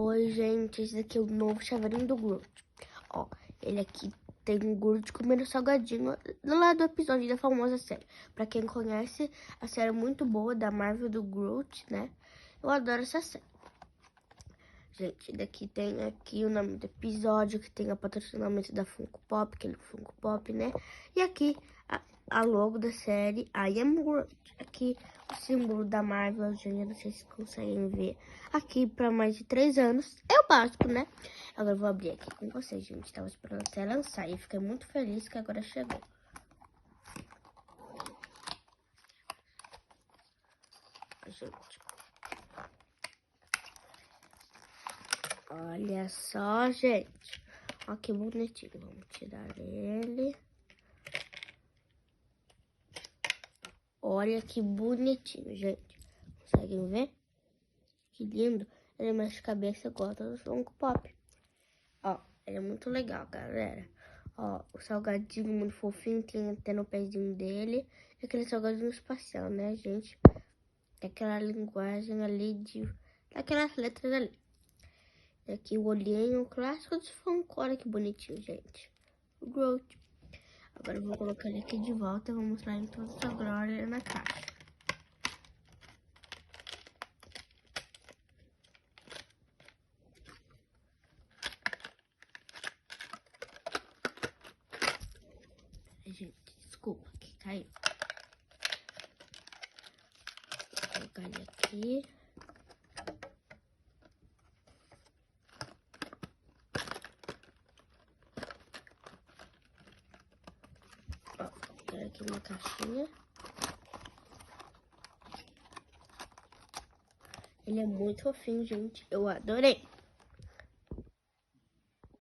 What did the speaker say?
Oi, gente, esse daqui é o novo chaveirinho do Groot. Ó, ele aqui tem um Groot comendo salgadinho lá do episódio da famosa série. Pra quem conhece, a série é muito boa da Marvel do Groot, né? Eu adoro essa série. Gente, daqui tem aqui o nome do episódio, que tem o patrocinamento da Funko Pop, aquele Funko Pop, né? E aqui a logo da série I Am Groot. Aqui o símbolo da Marvel, gente, não sei se conseguem ver. Aqui para mais de 3 anos. É o básico, né? Agora eu vou abrir aqui com vocês, gente. Tava esperando até lançar e fiquei muito feliz que agora chegou. Gente. Olha só, gente. Olha que bonitinho. Vamos tirar ele. Olha que bonitinho, gente. Conseguem ver? Que lindo. Ele mexe a cabeça igual do Funko Pop. Ó, ele é muito legal, galera. Ó, o salgadinho muito fofinho, tem até no pezinho dele. E aquele salgadinho espacial, né, gente? Aquela linguagem ali daquelas letras ali. E aqui o olhinho clássico de Funko. Olha que bonitinho, gente. O Groot. Agora eu vou colocar ele aqui de volta e vou mostrar em toda a sua glória na caixa. Gente, desculpa que caiu. Vou colocar ele aqui. Ó, vou colocar aqui na caixinha. Ele é muito fofinho, gente. Eu adorei.